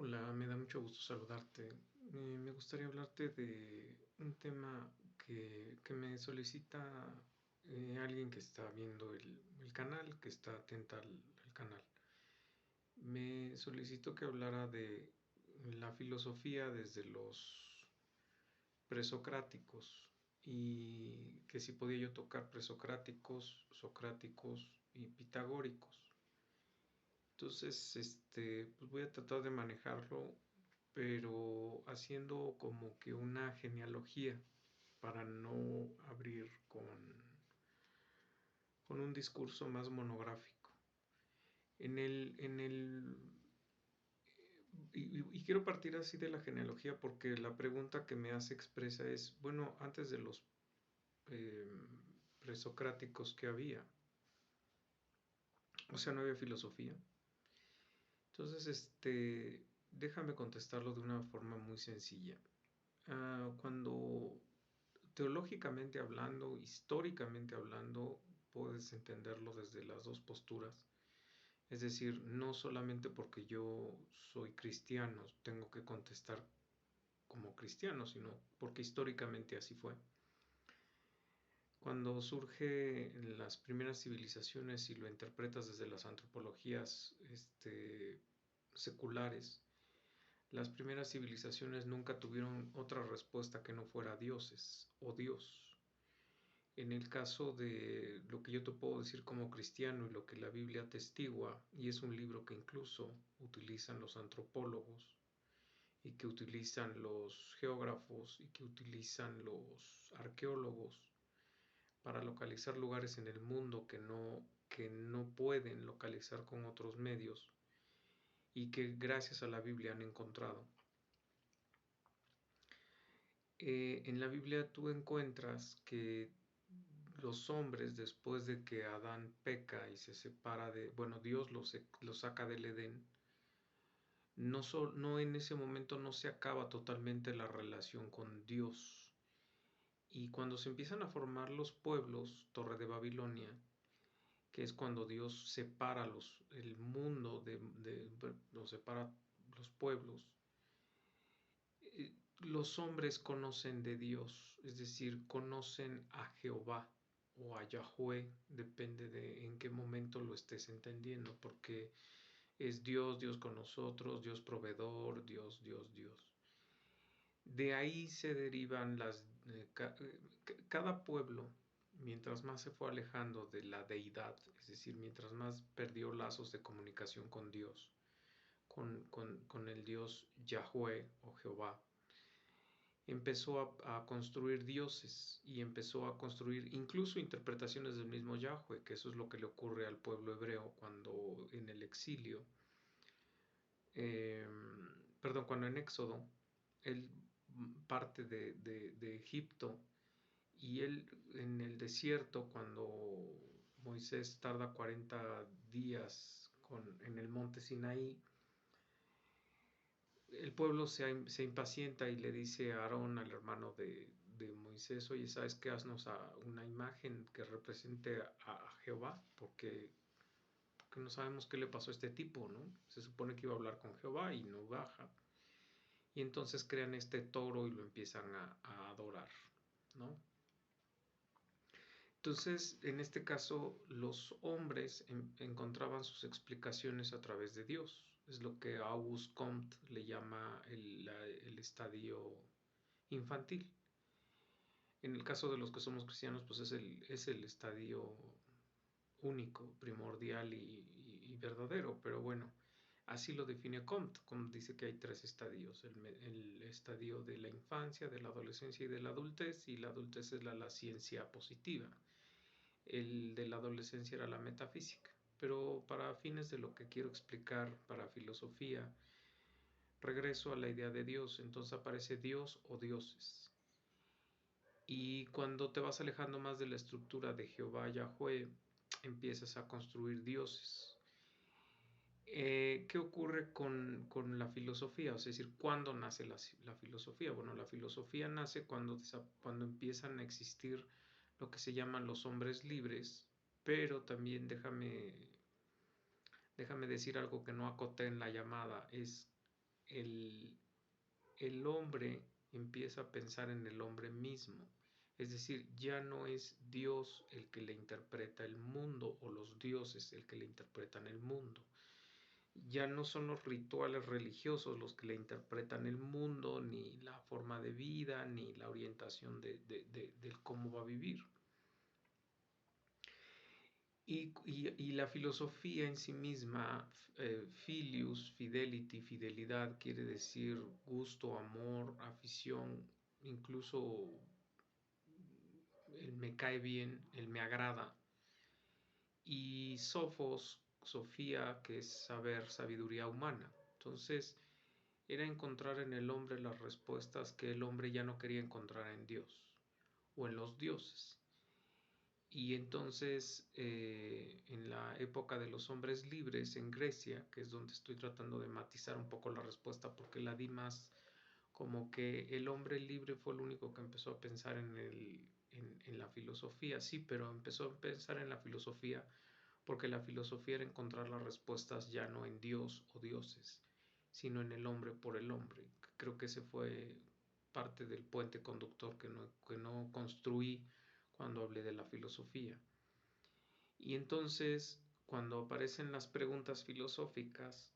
Hola, me da mucho gusto saludarte. Me gustaría hablarte de un tema que me solicita alguien que está viendo el canal, que está atenta al canal. Me solicitó que hablara de la filosofía desde los presocráticos y que si podía yo tocar presocráticos, socráticos y pitagóricos. Entonces, pues voy a tratar de manejarlo, pero haciendo como que una genealogía para no abrir con un discurso más monográfico. Y quiero partir así de la genealogía porque la pregunta que me hace expresa es, bueno, antes de los eh, presocráticos que había, o sea, no había filosofía. Entonces, déjame contestarlo de una forma muy sencilla. Cuando teológicamente hablando, históricamente hablando, puedes entenderlo desde las dos posturas. Es decir, no solamente porque yo soy cristiano tengo que contestar como cristiano, sino porque históricamente así fue. Cuando surgen las primeras civilizaciones y lo interpretas desde las antropologías seculares, las primeras civilizaciones nunca tuvieron otra respuesta que no fuera dioses o Dios. En el caso de lo que yo te puedo decir como cristiano y lo que la Biblia atestigua, y es un libro que incluso utilizan los antropólogos y que utilizan los geógrafos y que utilizan los arqueólogos para localizar lugares en el mundo que no pueden localizar con otros medios y que gracias a la Biblia han encontrado. En la Biblia tú encuentras que los hombres, después de que Adán peca y se separa bueno, Dios lo saca del Edén, no en ese momento no se acaba totalmente la relación con Dios. Y cuando se empiezan a formar los pueblos, Torre de Babilonia, que es cuando Dios separa el mundo, los separa los pueblos, los hombres conocen de Dios, es decir, conocen a Jehová o a Yahweh, depende de en qué momento lo estés entendiendo, porque es Dios, Dios con nosotros, Dios proveedor, Dios, Dios, Dios. De ahí se derivan cada pueblo, mientras más se fue alejando de la deidad, es decir, mientras más perdió lazos de comunicación con Dios, con el Dios Yahweh o Jehová, empezó a construir dioses y empezó a construir incluso interpretaciones del mismo Yahweh, que eso es lo que le ocurre al pueblo hebreo cuando en el exilio, eh, perdón, cuando en Éxodo, él parte de Egipto y él en el desierto, cuando Moisés tarda 40 días en el monte Sinaí, el pueblo se impacienta y le dice a Aarón, al hermano de Moisés, oye, ¿sabes qué? Haznos una imagen que represente a Jehová, porque no sabemos qué le pasó a este tipo, ¿no? Se supone que iba a hablar con Jehová y no baja. Y entonces crean este toro y lo empiezan a adorar, ¿no? Entonces, en este caso, los hombres encontraban sus explicaciones a través de Dios. Es lo que Auguste Comte le llama el estadio infantil. En el caso de los que somos cristianos, pues es el estadio único, primordial y verdadero. Pero bueno, así lo define Comte. Comte dice que hay tres estadios: el estadio de la infancia, de la adolescencia y de la adultez, y la adultez es la ciencia positiva. El de la adolescencia era la metafísica. Pero para fines de lo que quiero explicar para filosofía, regreso a la idea de Dios. Entonces aparece Dios o dioses. Y cuando te vas alejando más de la estructura de Jehová, Yahweh, empiezas a construir dioses. ¿Qué ocurre con la filosofía? Es decir, ¿cuándo nace la filosofía? Bueno, la filosofía nace cuando empiezan a existir lo que se llaman los hombres libres, pero también déjame decir algo que no acoté en la llamada, es el, el hombre empieza a pensar en el hombre mismo. Es decir, ya no es Dios el que le interpreta el mundo o los dioses el que le interpretan el mundo. Ya no son los rituales religiosos los que le interpretan el mundo, ni la forma de vida, ni la orientación del cómo va a vivir. Y la filosofía en sí misma, filius, fidelity, fidelidad, quiere decir gusto, amor, afición, incluso el me cae bien, el me agrada. Y sophos, Sofía, que es saber, sabiduría humana. Entonces, era encontrar en el hombre las respuestas que el hombre ya no quería encontrar en Dios o en los dioses. Y entonces, en la época de los hombres libres en Grecia, que es donde estoy tratando de matizar un poco la respuesta porque la di más como que el hombre libre fue el único que empezó a pensar en la filosofía, sí, pero empezó a pensar en la filosofía porque la filosofía era encontrar las respuestas ya no en Dios o dioses, sino en el hombre por el hombre. Creo que ese fue parte del puente conductor que no construí cuando hablé de la filosofía. Y entonces, cuando aparecen las preguntas filosóficas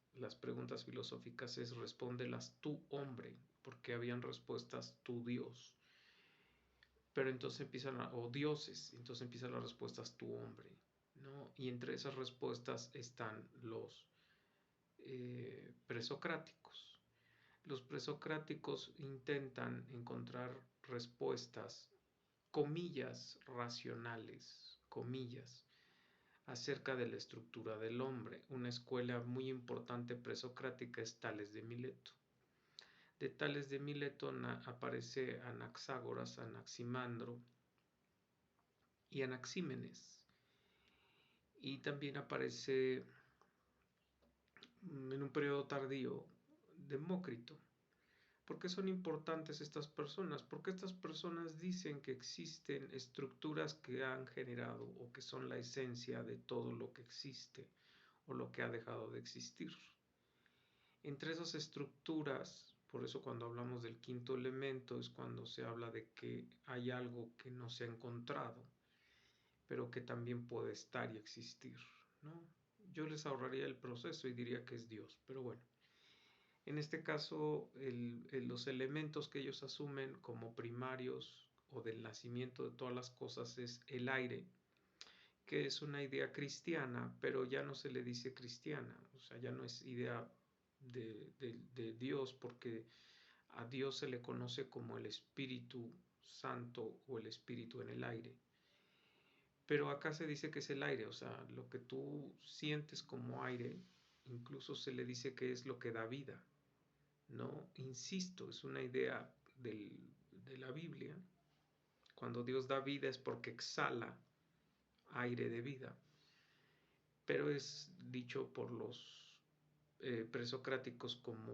es respóndelas tú hombre, porque habían respuestas tú Dios. Pero entonces o dioses, entonces empiezan las respuestas tú hombre, ¿no? Y entre esas respuestas están los presocráticos. Los presocráticos intentan encontrar respuestas, comillas, racionales, comillas, acerca de la estructura del hombre. Una escuela muy importante presocrática es Tales de Mileto. De Tales de Mileto aparece Anaxágoras, Anaximandro y Anaxímenes. Y también aparece en un periodo tardío Demócrito. ¿Por qué son importantes estas personas? Porque estas personas dicen que existen estructuras que han generado o que son la esencia de todo lo que existe o lo que ha dejado de existir. Entre esas estructuras, por eso cuando hablamos del quinto elemento es cuando se habla de que hay algo que no se ha encontrado, pero que también puede estar y existir, ¿no? Yo les ahorraría el proceso y diría que es Dios, pero bueno. En este caso, los elementos que ellos asumen como primarios o del nacimiento de todas las cosas es el aire, que es una idea cristiana, pero ya no se le dice cristiana, o sea, ya no es idea de Dios, porque a Dios se le conoce como el Espíritu Santo o el Espíritu en el aire. Pero acá se dice que es el aire, o sea, lo que tú sientes como aire, incluso se le dice que es lo que da vida. No, insisto, es una idea de la Biblia. Cuando Dios da vida es porque exhala aire de vida, pero es dicho por los presocráticos como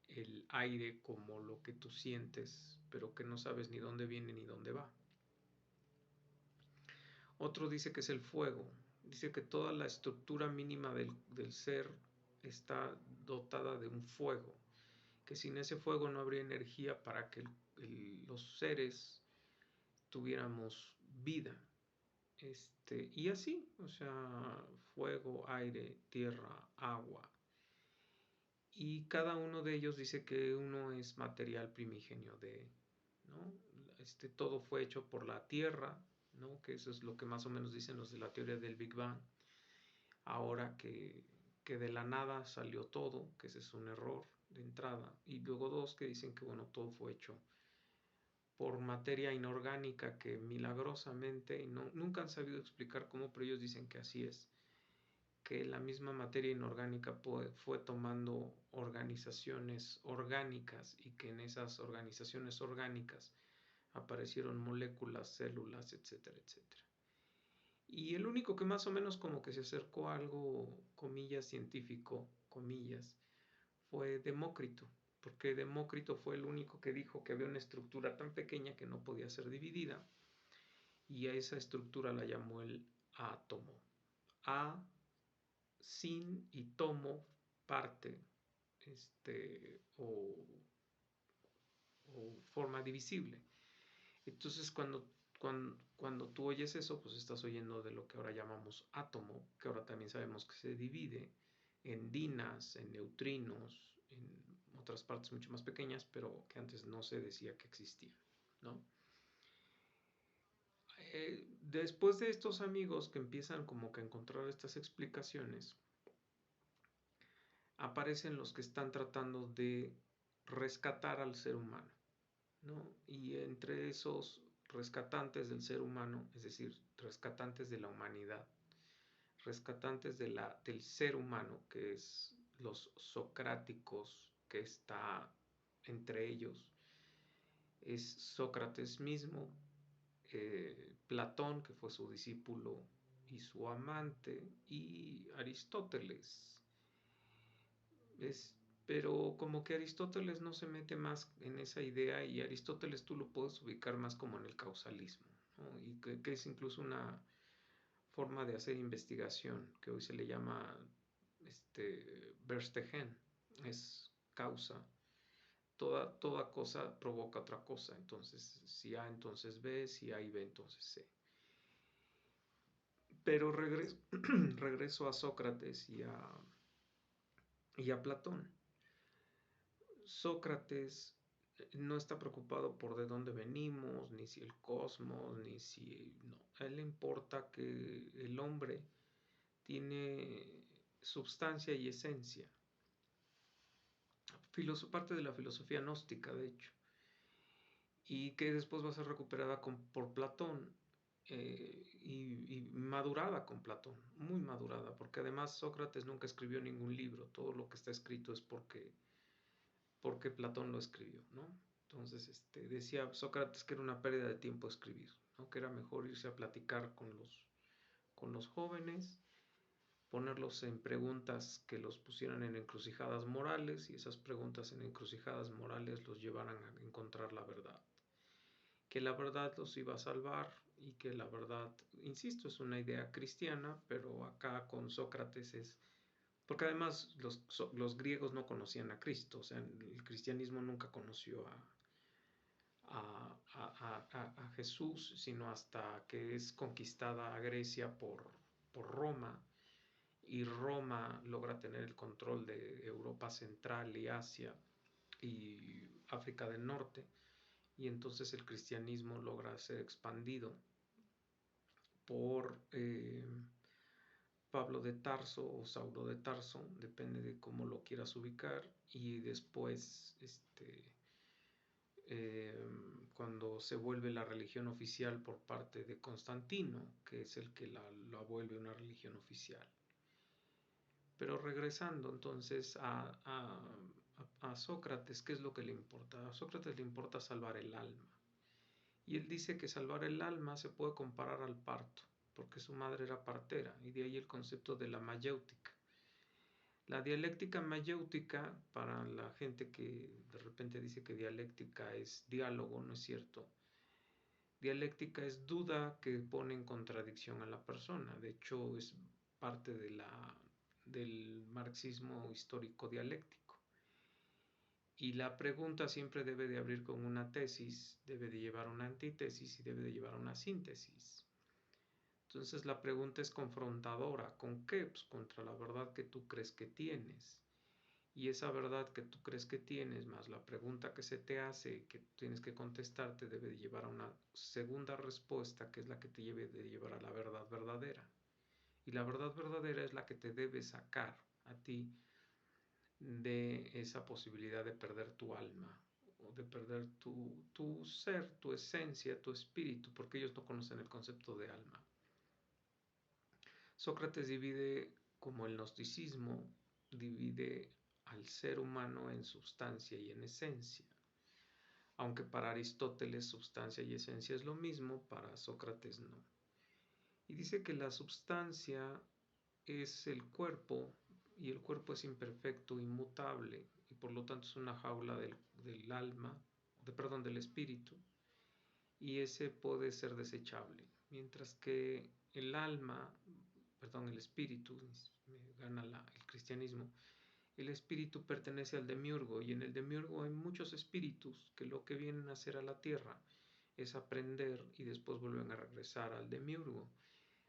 el aire, como lo que tú sientes, pero que no sabes ni dónde viene ni dónde va. Otro dice que es el fuego, dice que toda la estructura mínima del ser está dotada de un fuego, que sin ese fuego no habría energía para que los seres tuviéramos vida. Y así, o sea, fuego, aire, tierra, agua. Y cada uno de ellos dice que uno es material primigenio ¿no? Todo fue hecho por la tierra, ¿no? Que eso es lo que más o menos dicen los de la teoría del Big Bang. Ahora que de la nada salió todo, que ese es un error de entrada. Y luego dos que dicen que, bueno, todo fue hecho por materia inorgánica que milagrosamente, y nunca han sabido explicar cómo, pero ellos dicen que así es, que la misma materia inorgánica fue tomando organizaciones orgánicas y que en esas organizaciones orgánicas aparecieron moléculas, células, etcétera, etcétera. Y el único que más o menos como que se acercó a algo, comillas, científico, comillas, fue Demócrito, porque Demócrito fue el único que dijo que había una estructura tan pequeña que no podía ser dividida, y a esa estructura la llamó el átomo. A, sin y tomo, parte, o forma divisible. Entonces, cuando tú oyes eso, pues estás oyendo de lo que ahora llamamos átomo, que ahora también sabemos que se divide en dinas, en neutrinos, en otras partes mucho más pequeñas, pero que antes no se decía que existían, ¿no? Después de estos amigos que empiezan como que a encontrar estas explicaciones, aparecen los que están tratando de rescatar al ser humano, ¿no? Y entre esos rescatantes del ser humano, es decir, rescatantes de la humanidad, rescatantes del ser humano, que es los socráticos, que está entre ellos, es Sócrates mismo, Platón, que fue su discípulo y su amante, y Aristóteles. Es, pero como que Aristóteles no se mete más en esa idea, y Aristóteles tú lo puedes ubicar más como en el causalismo, ¿no? Y que es incluso una forma de hacer investigación que hoy se le llama Verstehen, es causa. Toda cosa provoca otra cosa, entonces si A entonces B, si A y B entonces C. Pero regreso a Sócrates y a Platón. Sócrates no está preocupado por de dónde venimos, ni si el cosmos, ni si... No, a él le importa que el hombre tiene substancia y esencia. Parte de la filosofía gnóstica, de hecho, y que después va a ser recuperada por Platón, y madurada con Platón, muy madurada, porque además Sócrates nunca escribió ningún libro, todo lo que está escrito es porque Platón lo escribió, ¿no? Entonces, decía Sócrates que era una pérdida de tiempo escribir, ¿no? Que era mejor irse a platicar con los jóvenes, ponerlos en preguntas que los pusieran en encrucijadas morales, y esas preguntas en encrucijadas morales los llevaran a encontrar la verdad. Que la verdad los iba a salvar, y que la verdad, insisto, es una idea cristiana, pero acá con Sócrates es... Porque además los griegos no conocían a Cristo, o sea, el cristianismo nunca conoció a Jesús, sino hasta que es conquistada a Grecia por Roma, y Roma logra tener el control de Europa Central y Asia y África del Norte, y entonces el cristianismo logra ser expandido por Pablo de Tarso o Saulo de Tarso, depende de cómo lo quieras ubicar, y después cuando se vuelve la religión oficial por parte de Constantino, que es el que la vuelve una religión oficial. Pero regresando entonces a Sócrates, ¿qué es lo que le importa? A Sócrates le importa salvar el alma. Y él dice que salvar el alma se puede comparar al parto, porque su madre era partera, y de ahí el concepto de la mayéutica. La dialéctica mayéutica, para la gente que de repente dice que dialéctica es diálogo, no es cierto. Dialéctica es duda que pone en contradicción a la persona. De hecho, es parte del marxismo histórico dialéctico. Y la pregunta siempre debe de abrir con una tesis, debe de llevar a una antítesis y debe de llevar a una síntesis. Entonces la pregunta es confrontadora. ¿Con qué? Pues contra la verdad que tú crees que tienes. Y esa verdad que tú crees que tienes, más la pregunta que se te hace, que tienes que contestarte, debe de llevar a una segunda respuesta, que es la que te debe de llevar a la verdad verdadera. Y la verdad verdadera es la que te debe sacar a ti de esa posibilidad de perder tu alma, o de perder tu ser, tu esencia, tu espíritu, porque ellos no conocen el concepto de alma. Sócrates divide, como el gnosticismo divide al ser humano en substancia y en esencia. Aunque para Aristóteles substancia y esencia es lo mismo, para Sócrates no. Y dice que la substancia es el cuerpo, y el cuerpo es imperfecto, inmutable, y por lo tanto es una jaula del alma, perdón, del espíritu, y ese puede ser desechable. Mientras que el alma, perdón, el espíritu, me gana el cristianismo, El espíritu pertenece al demiurgo y en el demiurgo hay muchos espíritus que lo que vienen a hacer a la tierra es aprender y después vuelven a regresar al demiurgo.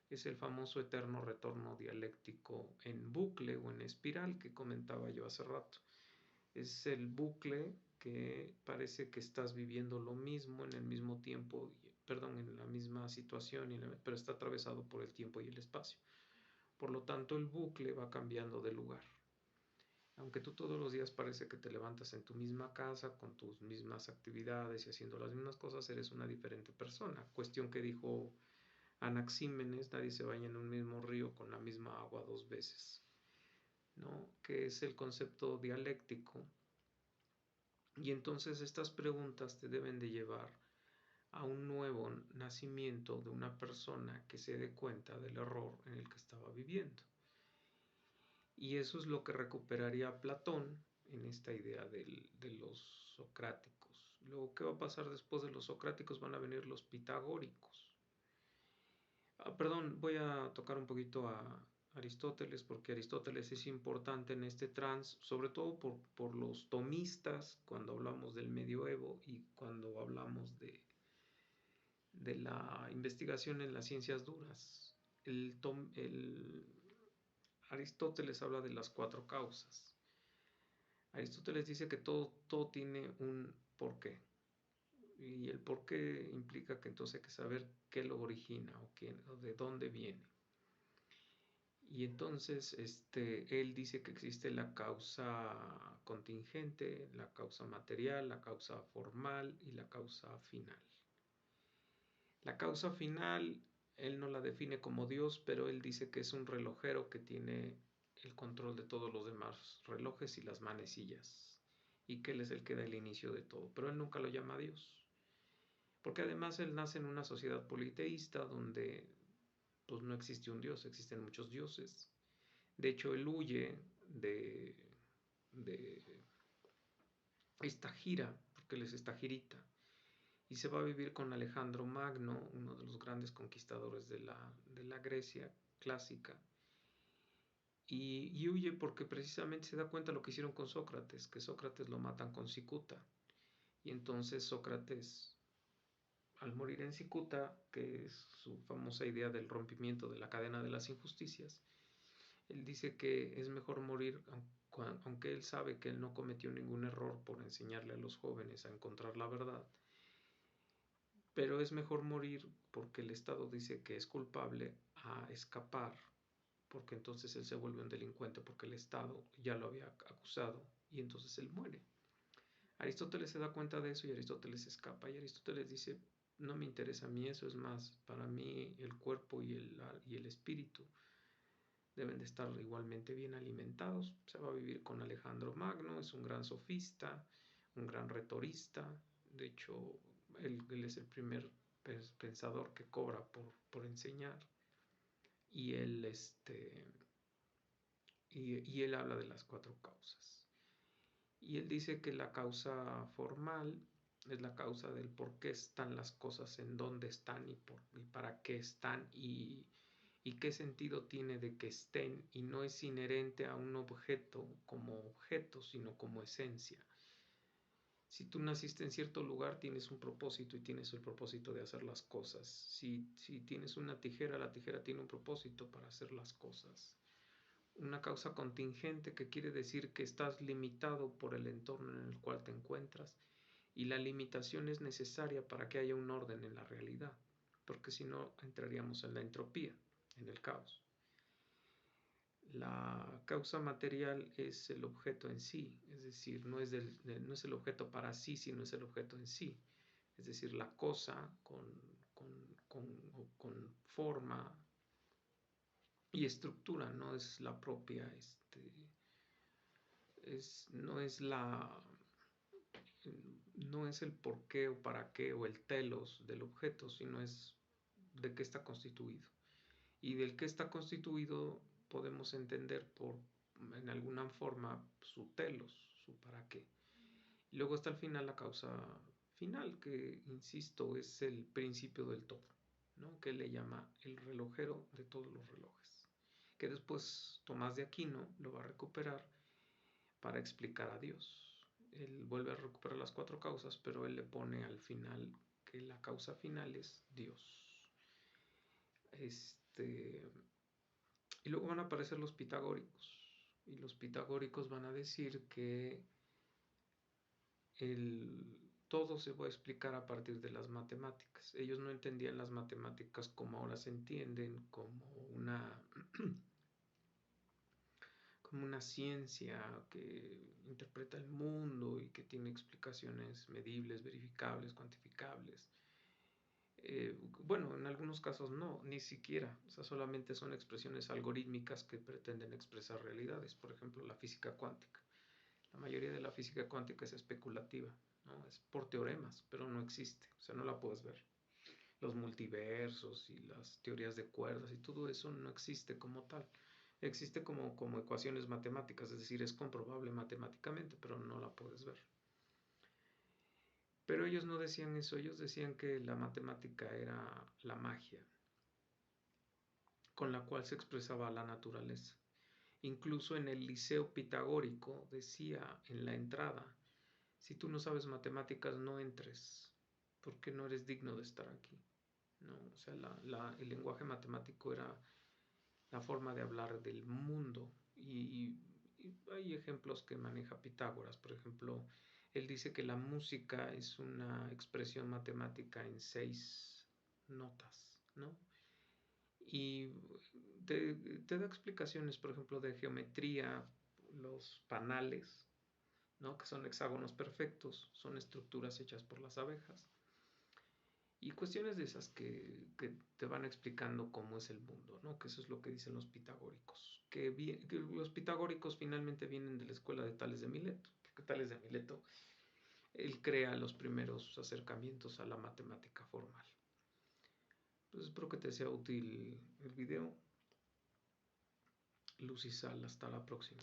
Es el famoso eterno retorno dialéctico en bucle o en espiral que comentaba yo hace rato. Es el bucle que parece que estás viviendo lo mismo en el mismo tiempo, perdón, en la misma situación, pero está atravesado por el tiempo y el espacio. Por lo tanto, el bucle va cambiando de lugar. Aunque tú todos los días parece que te levantas en tu misma casa, con tus mismas actividades y haciendo las mismas cosas, eres una diferente persona. Cuestión que dijo Anaxímenes, nadie se baña en un mismo río con la misma agua dos veces, ¿no? Que es el concepto dialéctico. Y entonces estas preguntas te deben de llevar a un nuevo nacimiento de una persona que se dé cuenta del error en el que estaba viviendo. Y eso es lo que recuperaría Platón en esta idea de los socráticos. Luego, ¿qué va a pasar después de los socráticos? Van a venir los pitagóricos. Perdón, voy a tocar un poquito a Aristóteles porque Aristóteles es importante en este trance, sobre todo por los tomistas cuando hablamos del medioevo y cuando hablamos de la investigación en las ciencias duras. El Aristóteles habla de las cuatro causas. Aristóteles dice que todo tiene un porqué. Y el porqué implica que entonces hay que saber qué lo origina o de dónde viene. Y entonces él dice que existe la causa contingente, la causa material, la causa formal y la causa final. La causa final, él no la define como Dios, pero él dice que es un relojero que tiene el control de todos los demás relojes y las manecillas, y que él es el que da el inicio de todo, pero él nunca lo llama Dios, porque además él nace en una sociedad politeísta donde pues no existe un Dios, existen muchos dioses. De hecho, él huye de esta gira, porque él es esta girita, y se va a vivir con Alejandro Magno, uno de los grandes conquistadores de la Grecia clásica, y huye porque precisamente se da cuenta de lo que hicieron con Sócrates, que Sócrates lo matan con cicuta, y entonces Sócrates, al morir en cicuta, que es su famosa idea del rompimiento de la cadena de las injusticias, él dice que es mejor morir, aunque él sabe que él no cometió ningún error por enseñarle a los jóvenes a encontrar la verdad, pero es mejor morir porque el Estado dice que es culpable a escapar, porque entonces él se vuelve un delincuente porque el Estado ya lo había acusado y entonces él muere. Aristóteles se da cuenta de eso y Aristóteles escapa y Aristóteles dice, no me interesa a mí eso, es más, para mí el cuerpo y el espíritu deben de estar igualmente bien alimentados. Se va a vivir con Alejandro Magno, es un gran sofista, un gran retorista. De hecho, él es el primer pensador que cobra por enseñar. Y y él habla de las cuatro causas. Y él dice que la causa formal es la causa del por qué están las cosas, en dónde están y para qué están y qué sentido tiene de que estén, y no es inherente a un objeto como objeto, sino como esencia. Si tú naciste en cierto lugar, tienes un propósito y tienes el propósito de hacer las cosas. Si tienes una tijera, la tijera tiene un propósito para hacer las cosas. Una causa contingente, que quiere decir que estás limitado por el entorno en el cual te encuentras, y la limitación es necesaria para que haya un orden en la realidad, porque si no entraríamos en la entropía, en el caos. La causa material es el objeto en sí, es decir, no es el objeto para sí, sino es el objeto en sí, es decir, la cosa con forma y estructura, no es la propia, no es el por qué o para qué o el telos del objeto, sino es de qué está constituido. Y del que está constituido podemos entender en alguna forma su telos, su para qué. Y luego está al final la causa final, que insisto es el principio del todo, ¿no? Que le llama el relojero de todos los relojes, que después Tomás de Aquino lo va a recuperar para explicar a Dios. Él vuelve a recuperar las 4 causas, pero él le pone al final que la causa final es Dios. Y luego van a aparecer los pitagóricos. Y los pitagóricos van a decir que todo se va a explicar a partir de las matemáticas. Ellos no entendían las matemáticas como ahora se entienden, como como una ciencia que interpreta el mundo y que tiene explicaciones medibles, verificables, cuantificables. Bueno, en algunos casos no, ni siquiera. O sea, solamente son expresiones algorítmicas que pretenden expresar realidades. Por ejemplo, la física cuántica. La mayoría de la física cuántica es especulativa, ¿no? Es por teoremas, pero no existe. O sea, no la puedes ver. Los multiversos y las teorías de cuerdas y todo eso no existe como tal. Existe como ecuaciones matemáticas, es decir, es comprobable matemáticamente, pero no la puedes ver. Pero ellos no decían eso, ellos decían que la matemática era la magia con la cual se expresaba la naturaleza. Incluso en el Liceo Pitagórico decía en la entrada, si tú no sabes matemáticas no entres, porque no eres digno de estar aquí. ¿No? O sea, el lenguaje matemático era la forma de hablar del mundo. Y hay ejemplos que maneja Pitágoras. Por ejemplo, él dice que la música es una expresión matemática en 6 notas, ¿no? Y te da explicaciones, por ejemplo, de geometría, los panales, ¿no? Que son hexágonos perfectos, son estructuras hechas por las abejas. Y cuestiones de esas que te van explicando cómo es el mundo, ¿no? Que eso es lo que dicen los pitagóricos. Que los pitagóricos finalmente vienen de la escuela de Tales de Mileto, porque Tales de Mileto, él crea los primeros acercamientos a la matemática formal. Pues espero que te sea útil el video. Luz y Sal, hasta la próxima.